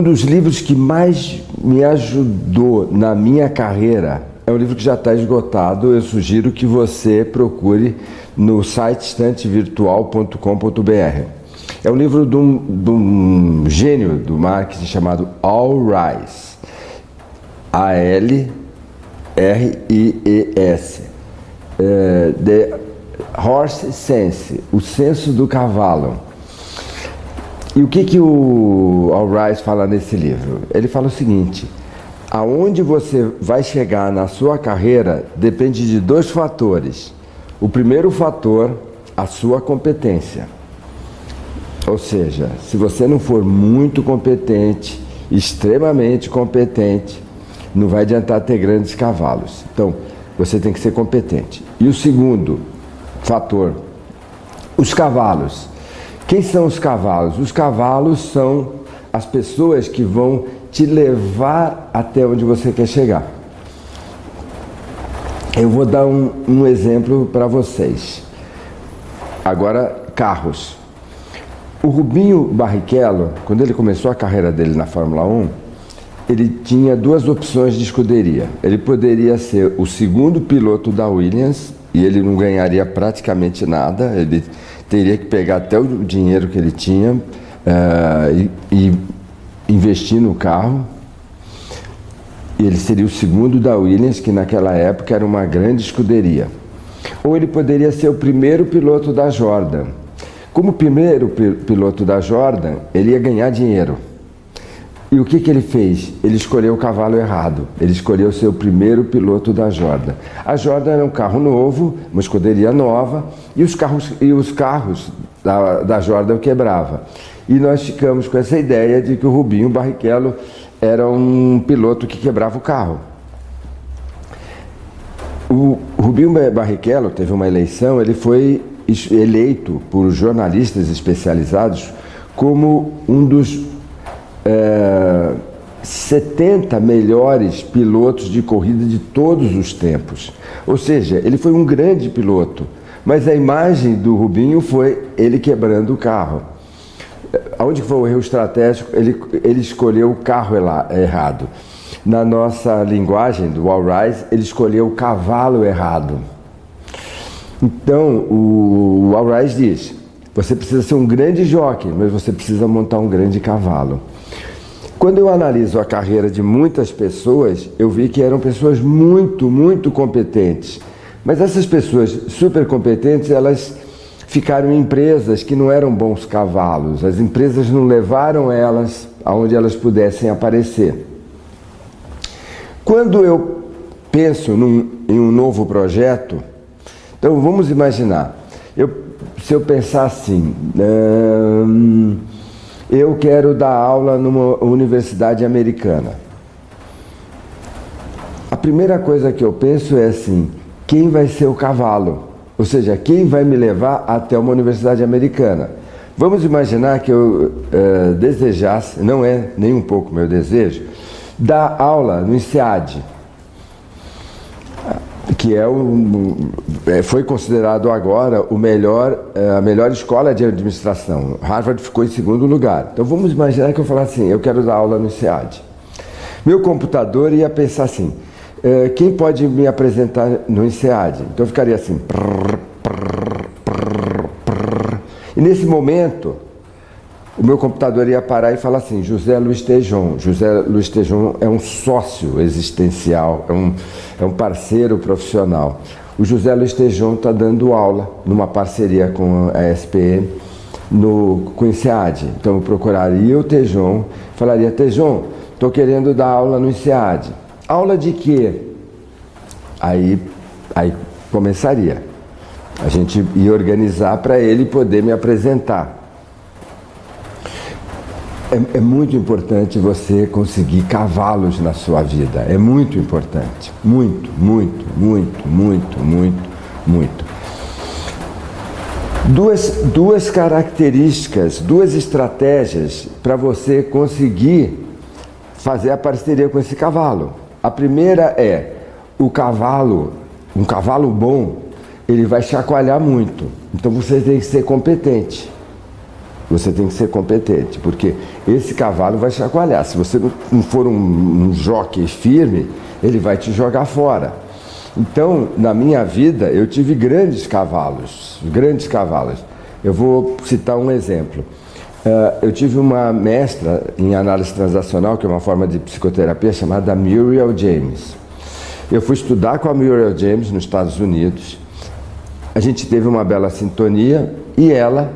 Um dos livros que mais me ajudou na minha carreira é um livro que já está esgotado. Eu sugiro que você procure no site estantevirtual.com.br. É um livro de um gênio do marketing chamado Al Ries. A-L-R-I-E-S. The Horse Sense, o senso do cavalo. E o que o Al Ries fala nesse livro? Ele fala o seguinte: aonde você vai chegar na sua carreira depende de dois fatores. O primeiro fator, a sua competência. Ou seja, se você não for muito competente, extremamente competente, não vai adiantar ter grandes cavalos. Então, você tem que ser competente. E o segundo fator, os cavalos. Quem são os cavalos? Os cavalos são as pessoas que vão te levar até onde você quer chegar. Eu vou dar um exemplo para vocês. Agora, carros. O Rubinho Barrichello, quando ele começou a carreira dele na Fórmula 1, ele tinha duas opções de escuderia. Ele poderia ser o segundo piloto da Williams, e ele não ganharia praticamente nada, ele teria que pegar até o dinheiro que ele tinha e investir no carro. E ele seria o segundo da Williams, que naquela época era uma grande escuderia. Ou ele poderia ser o primeiro piloto da Jordan. Como primeiro piloto da Jordan, ele ia ganhar dinheiro. E o que ele fez? Ele escolheu o cavalo errado. Ele escolheu ser o primeiro piloto da Jordan. A Jordan era um carro novo, uma escuderia nova, e os carros da Jordan quebravam. E nós ficamos com essa ideia de que o Rubinho Barrichello era um piloto que quebrava o carro. O Rubinho Barrichello teve uma eleição, ele foi eleito por jornalistas especializados como um dos 70 melhores pilotos de corrida de todos os tempos. Ou seja, ele foi um grande piloto, mas a imagem do Rubinho foi ele quebrando o carro. Onde foi o erro estratégico? Ele escolheu o carro errado. Na nossa linguagem do Al Ries, ele escolheu o cavalo errado. Então, o Al Ries diz: você precisa ser um grande jockey, mas você precisa montar um grande cavalo. Quando eu analiso a carreira de muitas pessoas, eu vi que eram pessoas muito, muito competentes. Mas essas pessoas super competentes, elas ficaram em empresas que não eram bons cavalos. As empresas não levaram elas aonde elas pudessem aparecer. Quando eu penso em um novo projeto, então vamos imaginar, se eu pensar assim, eu quero dar aula numa universidade americana. A primeira coisa que eu penso é assim: quem vai ser o cavalo? Ou seja, quem vai me levar até uma universidade americana? Vamos imaginar que eu desejasse, não é nem um pouco meu desejo, dar aula no INSEAD, que foi considerado agora a melhor escola de administração. Harvard ficou em segundo lugar. Então vamos imaginar que eu falasse assim: eu quero dar aula no INSEAD. Meu computador ia pensar assim: quem pode me apresentar no INSEAD? Então eu ficaria assim. E nesse momento, o meu computador ia parar e falar assim: José Luiz Tejon. José Luiz Tejon é um sócio existencial, é um parceiro profissional. O José Luiz Tejon está dando aula numa parceria com a SPM, com o INSEAD. Então eu procuraria o Tejon, falaria: Tejon, estou querendo dar aula no INSEAD. Aula de quê? Aí começaria. A gente ia organizar para ele poder me apresentar. É muito importante você conseguir cavalos na sua vida. É muito importante. Muito, muito, muito, muito, muito, muito. Duas características, duas estratégias para você conseguir fazer a parceria com esse cavalo. A primeira é um cavalo bom, ele vai chacoalhar muito. Então você tem que ser competente. Você tem que ser competente, porque esse cavalo vai chacoalhar. Se você não for um jockey firme, ele vai te jogar fora. Então, na minha vida, eu tive grandes cavalos, grandes cavalos. Eu vou citar um exemplo. Eu tive uma mestra em análise transacional, que é uma forma de psicoterapia, chamada Muriel James. Eu fui estudar com a Muriel James nos Estados Unidos. A gente teve uma bela sintonia e ela,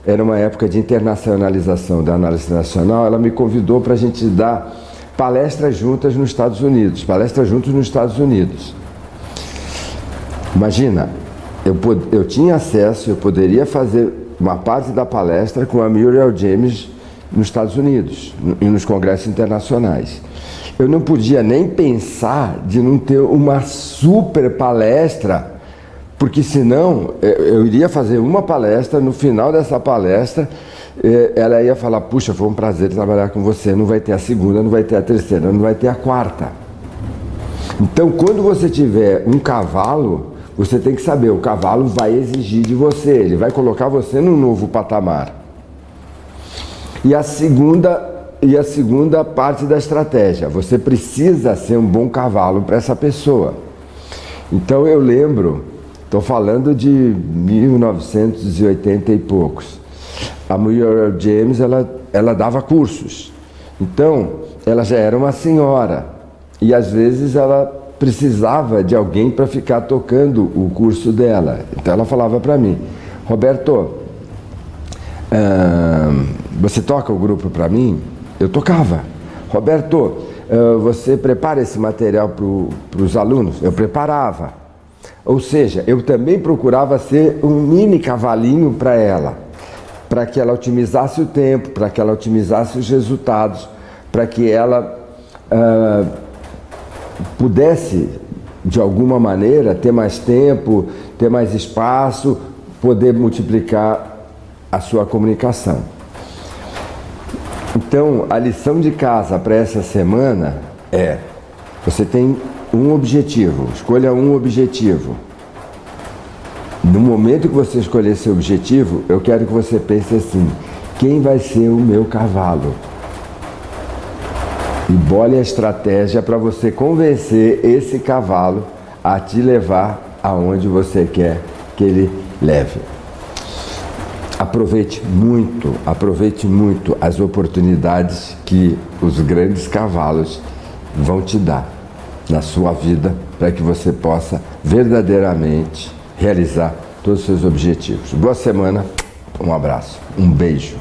era uma época de internacionalização da análise transacional, ela me convidou para a gente dar palestras juntas nos Estados Unidos, palestras juntos nos Estados Unidos. Imagina, eu tinha acesso, eu poderia fazer uma parte da palestra com a Muriel James nos Estados Unidos e nos congressos internacionais. Eu não podia nem pensar de não ter uma super palestra, porque senão eu iria fazer uma palestra, no final dessa palestra ela ia falar, puxa, foi um prazer trabalhar com você, não vai ter a segunda, não vai ter a terceira, não vai ter a quarta. Então, quando você tiver um cavalo, você tem que saber, o cavalo vai exigir de você, ele vai colocar você num novo patamar. E a segunda parte da estratégia, você precisa ser um bom cavalo para essa pessoa. Então eu lembro, estou falando de 1980 e poucos, a Muriel James, ela dava cursos. Então, ela já era uma senhora e às vezes ela precisava de alguém para ficar tocando o curso dela. Então ela falava para mim, Roberto, você toca o grupo para mim? Eu tocava. Roberto, você prepara esse material para os alunos? Eu preparava. Ou seja, eu também procurava ser um mini cavalinho para ela, para que ela otimizasse o tempo, para que ela otimizasse os resultados, para que ela pudesse, de alguma maneira, ter mais tempo, ter mais espaço, poder multiplicar a sua comunicação. Então, a lição de casa para essa semana é, você tem um objetivo, escolha um objetivo. No momento que você escolher esse objetivo, eu quero que você pense assim, quem vai ser o meu cavalo? E bole a estratégia para você convencer esse cavalo a te levar aonde você quer que ele leve. Aproveite muito as oportunidades que os grandes cavalos vão te dar na sua vida para que você possa verdadeiramente realizar todos os seus objetivos. Boa semana, um abraço, um beijo.